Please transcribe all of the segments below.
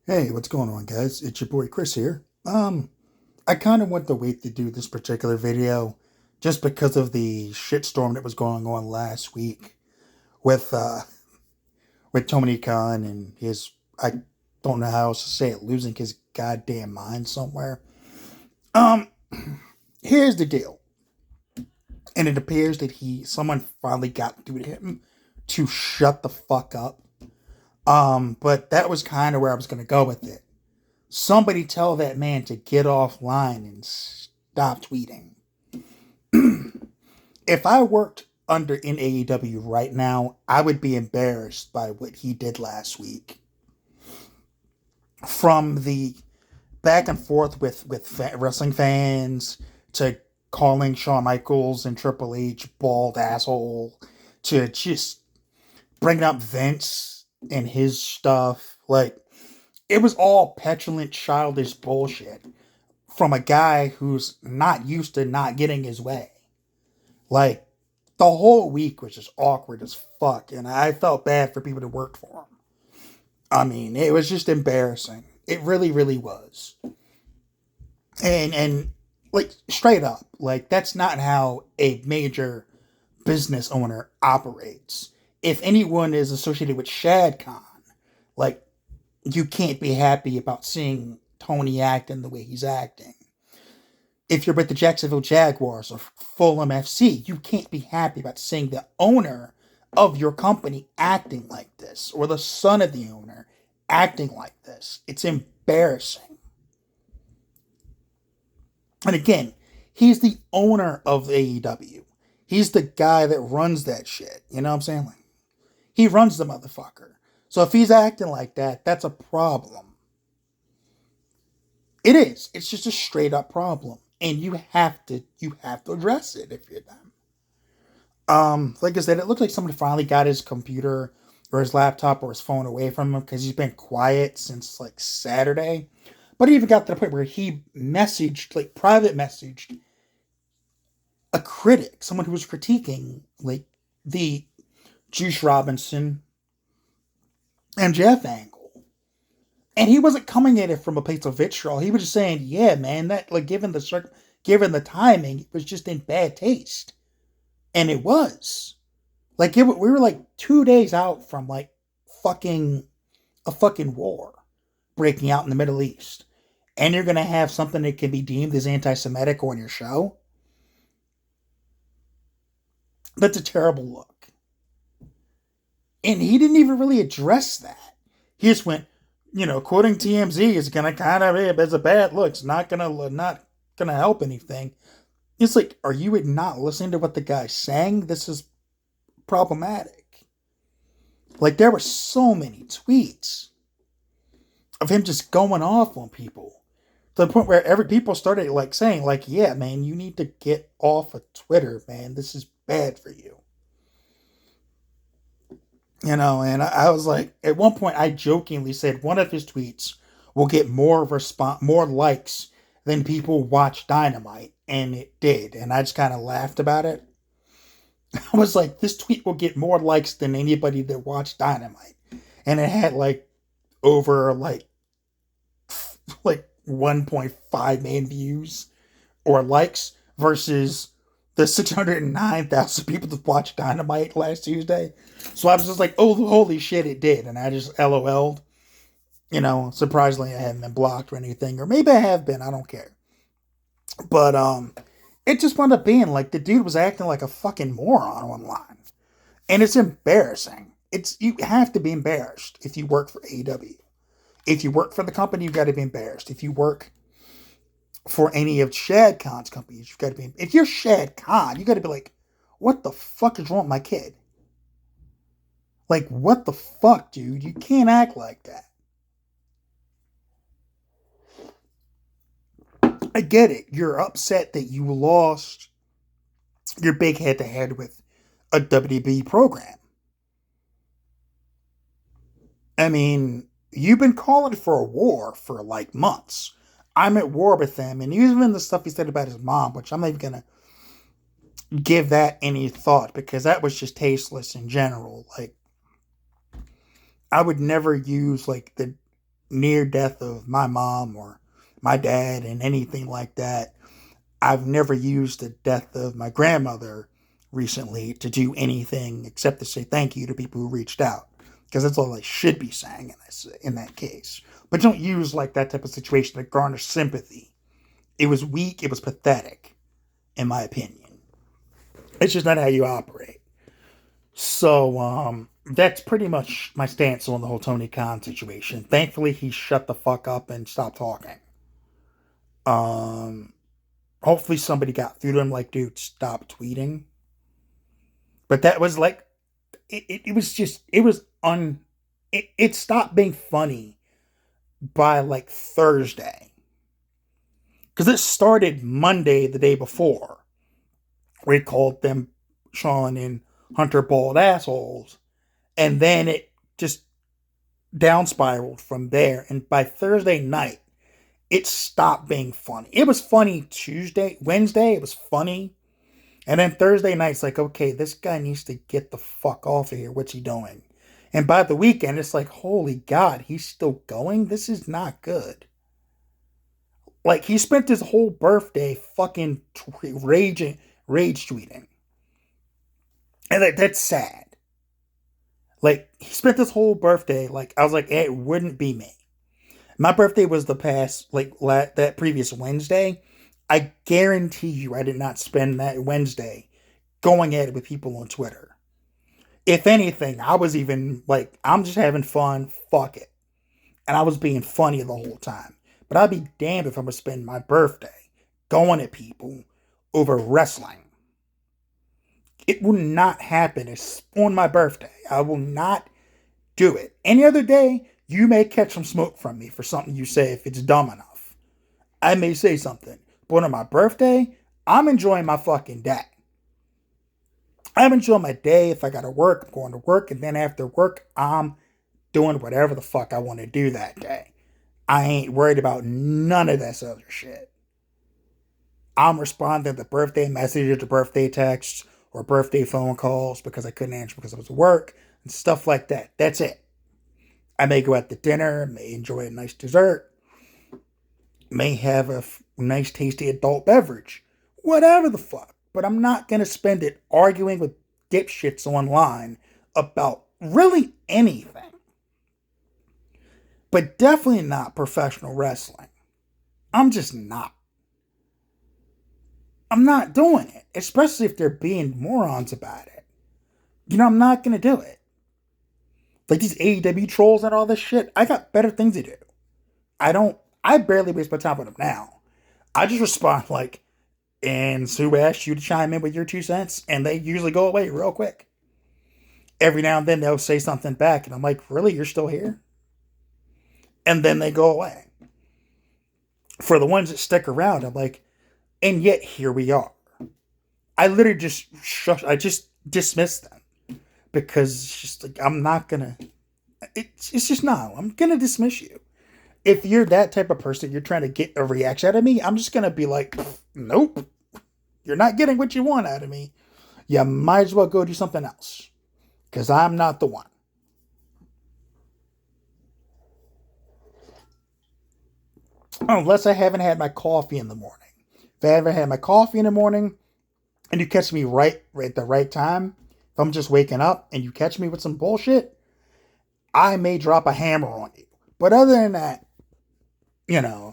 Hey, what's going on, guys? It's your boy Chris here. I kind of want to wait to do this particular video just because of the shitstorm that was going on last week with Tony Khan and his I don't know how else to say it, losing his goddamn mind somewhere. Um, Here's the deal, and it appears that someone finally got through to him to shut the fuck up. But that was kind of where I was gonna go with it. Somebody tell that man to get offline and stop tweeting. If I worked under in AEW right now, I would be embarrassed by what he did last week. From the back and forth with wrestling fans to calling Shawn Michaels and Triple H bald asshole to just bringing up Vince and his stuff, like it was all petulant, childish bullshit from a guy who's not used to not getting his way. Like, the whole week was just awkward as fuck, and I felt bad for people that worked for him. I mean, it was just embarrassing. It really, really was. And like straight up, like that's not how a major business owner operates. If anyone is associated with Shad Khan, like you can't be happy about seeing Tony acting the way he's acting. If you're with the Jacksonville Jaguars or Fulham FC, you can't be happy about seeing the owner of your company acting like this or the son of the owner acting like this. It's embarrassing. And again, he's the owner of AEW. He's the guy that runs that shit. You know what I'm saying? Like, he runs the motherfucker. So if he's acting like that, that's a problem. It is. It's just a straight up problem. And you have to address it if you're them. Like I said, it looked like somebody finally got his computer or his laptop or his phone away from him because he's been quiet since like Saturday. But he even got to the point where he messaged, like private messaged a critic, someone who was critiquing like the Juice Robinson and Jeff angle. And he wasn't coming at it from a place of vitriol. He was just saying, yeah, man, that like given the timing, it was just in bad taste. And it was. Like we were like 2 days out from like fucking a fucking war breaking out in the Middle East, and you're gonna have something that can be deemed as anti-Semitic on your show. That's a terrible look. And he didn't even really address that. He just went, quoting TMZ is gonna kind of as a bad look. It's not gonna help anything. It's like, are you not listening to what the guy's saying? This is problematic. Like there were so many tweets of him just going off on people to the point where every people started like saying like, yeah, man, you need to get off of Twitter, man. This is bad for you. And I was like, at one point, I jokingly said one of his tweets will get more likes than people watch Dynamite, and it did. And I just kind of laughed about it. I was like, this tweet will get more likes than anybody that watched Dynamite, and it had like over like 1.5 million views or likes versus the 609,000 people that watched Dynamite last Tuesday. So I was just like, oh, holy shit, it did. And I just LOL'd. Surprisingly, I haven't been blocked or anything. Or maybe I have been. I don't care. But it just wound up being like the dude was acting like a fucking moron online. And it's embarrassing. You have to be embarrassed if you work for AEW. If you work for the company, you've got to be embarrassed. If you work for any of Shad Khan's companies, you've got to be. If you're Shad Khan, you got to be like, what the fuck is wrong with my kid? Like, what the fuck, dude? You can't act like that. I get it. You're upset that you lost your big head to head with a WWE program. I mean, you've been calling for a war for like months. I'm at war with them, and even the stuff he said about his mom, which I'm not even gonna give that any thought because that was just tasteless in general. Like, I would never use like near death of my mom or my dad and anything like that. I've never used the death of my grandmother recently to do anything except to say thank you to people who reached out, because that's all I should be saying in that case. But don't use like that type of situation to garner sympathy. It was weak. It was pathetic, in my opinion. It's just not how you operate. So that's pretty much my stance on the whole Tony Khan situation. Thankfully, he shut the fuck up and stopped talking. Um, Hopefully somebody got through to him like, dude, stop tweeting. But that was like, it was just, it was it stopped being funny by like Thursday. Because it started Monday, the day before. We called them Sean and Hunter bald assholes. And then it just down spiraled from there. And by Thursday night, it stopped being funny. It was funny Wednesday, it was funny. And then Thursday night's like, okay, this guy needs to get the fuck off of here. What's he doing? And by the weekend, it's like, holy God, he's still going? This is not good. Like, he spent his whole birthday fucking rage tweeting. And that's sad. Like, he spent his whole birthday, like, I was like, it wouldn't be me. My birthday was the past, like, that previous Wednesday. I guarantee you I did not spend that Wednesday going at it with people on Twitter. If anything, I was even like, I'm just having fun, fuck it. And I was being funny the whole time. But I'd be damned if I'm going to spend my birthday going at people over wrestling. It will not happen. It's on my birthday. I will not do it. Any other day, you may catch some smoke from me for something you say if it's dumb enough. I may say something. But on my birthday, I'm enjoying my fucking day. I'm enjoying my day. If I gotta work, I'm going to work. And then after work, I'm doing whatever the fuck I want to do that day. I ain't worried about none of this other shit. I'm responding to birthday messages, to birthday texts, or birthday phone calls because I couldn't answer because I was at work and stuff like that. That's it. I may go out to dinner, may enjoy a nice dessert, may have a nice tasty adult beverage, whatever the fuck. But I'm not going to spend it arguing with dipshits online about really anything. But definitely not professional wrestling. I'm just not. I'm not doing it, especially if they're being morons about it. I'm not going to do it. Like these AEW trolls and all this shit, I got better things to do. I barely waste my time with them now. I just respond like, and Sue asked you to chime in with your 2 cents, and they usually go away real quick. Every now and then they'll say something back, and I'm like, really, you're still here? And then they go away. For the ones that stick around, I'm like, and yet here we are. I literally I just dismiss them. Because it's just like, I'm not gonna, it's just no, I'm gonna dismiss you. If you're that type of person, you're trying to get a reaction out of me, I'm just gonna be like, nope, you're not getting what you want out of me. You might as well go do something else. Because I'm not the one. Unless I haven't had my coffee in the morning. If I haven't had my coffee in the morning, and you catch me right at the right time, if I'm just waking up and you catch me with some bullshit, I may drop a hammer on you. But other than that,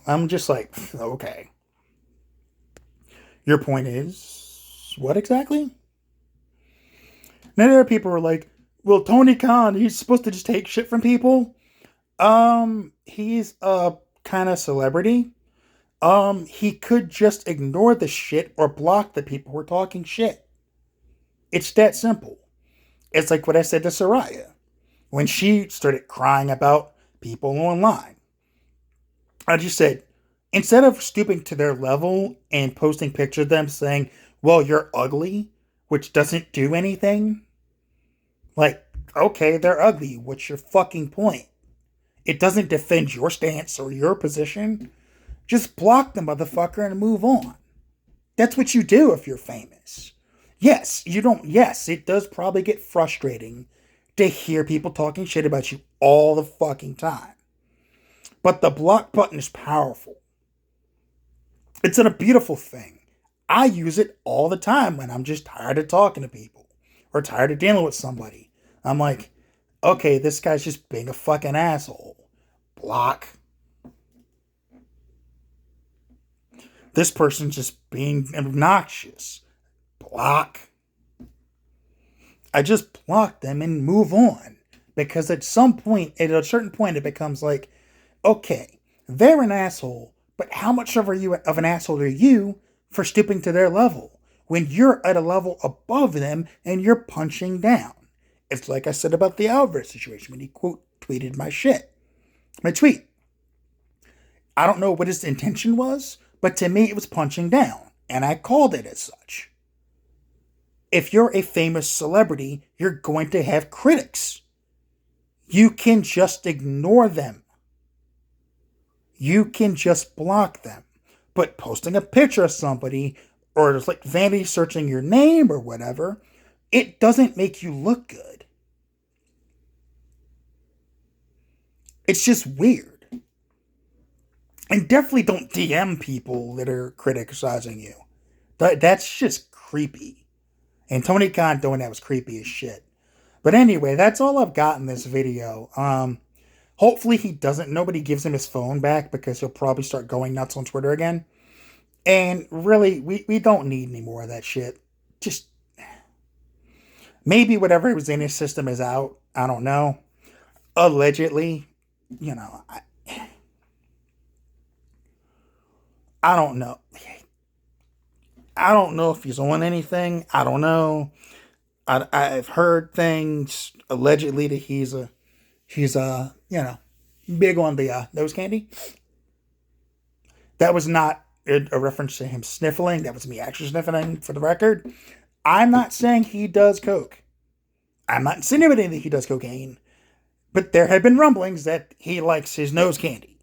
I'm just like, okay. Your point is, what exactly? Now there are people who are like, well, Tony Khan, he's supposed to just take shit from people. He's a kind of celebrity. He could just ignore the shit or block the people who are talking shit. It's that simple. It's like what I said to Soraya when she started crying about people online. I just said, instead of stooping to their level and posting pictures of them saying, well, you're ugly, which doesn't do anything. Like, okay, they're ugly. What's your fucking point? It doesn't defend your stance or your position. Just block the motherfucker and move on. That's what you do if you're famous. Yes, it does probably get frustrating to hear people talking shit about you all the fucking time. But the block button is powerful. It's a beautiful thing. I use it all the time when I'm just tired of talking to people or tired of dealing with somebody. I'm like, okay, this guy's just being a fucking asshole. Block. This person's just being obnoxious. Block. I just block them and move on. Because at some point, at a certain point, it becomes like, okay, they're an asshole, but how much of an asshole are you for stooping to their level when you're at a level above them and you're punching down? It's like I said about the Alvarez situation when he quote tweeted my tweet. I don't know what his intention was, but to me it was punching down, and I called it as such. If you're a famous celebrity, you're going to have critics. You can just ignore them. You can just block them. But posting a picture of somebody, or just like vanity searching your name or whatever, it doesn't make you look good. It's just weird. And definitely don't DM people that are criticizing you. That's just creepy. And Tony Khan doing that was creepy as shit. But anyway, that's all I've got in this video. Hopefully nobody gives him his phone back, because he'll probably start going nuts on Twitter again. And really, we don't need any more of that shit. Just, maybe whatever was in his system is out. I don't know. Allegedly, I don't know. I don't know if he's on anything. I don't know. I've heard things allegedly that he's big on the nose candy. That was not a reference to him sniffling. That was me actually sniffling, for the record. I'm not saying he does coke. I'm not insinuating that he does cocaine. But there have been rumblings that he likes his nose candy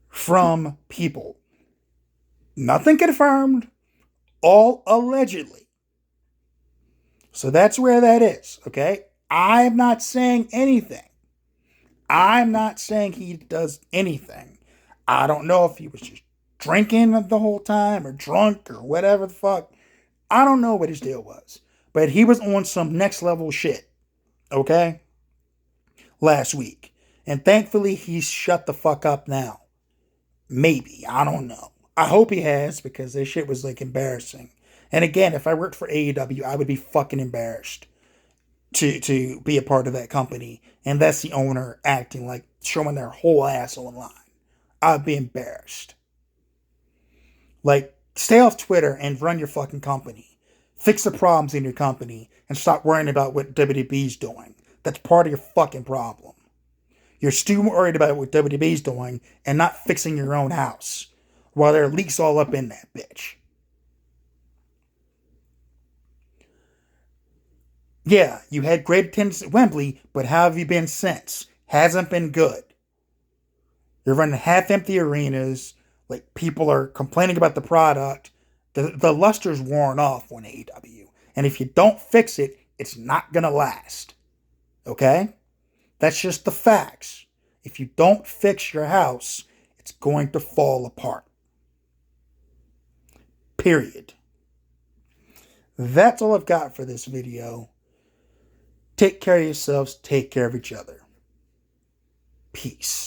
from people. Nothing confirmed. All allegedly. So that's where that is, okay? I'm not saying anything. I'm not saying he does anything. I don't know if he was just drinking the whole time or drunk or whatever the fuck. I don't know what his deal was. But he was on some next level shit, okay? Last week. And thankfully he's shut the fuck up now. Maybe. I don't know. I hope he has, because this shit was like embarrassing. And again, if I worked for AEW, I would be fucking embarrassed to be a part of that company. And that's the owner acting like showing their whole asshole in line. I'd be embarrassed. Like, stay off Twitter and run your fucking company. Fix the problems in your company and stop worrying about what WWE's doing. That's part of your fucking problem. You're still worried about what WWE's doing and not fixing your own house, while there are leaks all up in that bitch. Yeah, you had great attendance at Wembley, but how have you been since? Hasn't been good. You're running half-empty arenas, like people are complaining about the product. The luster's worn off on AEW. And if you don't fix it, it's not going to last. Okay? That's just the facts. If you don't fix your house, it's going to fall apart. Period. That's all I've got for this video. Take care of yourselves. Take care of each other. Peace.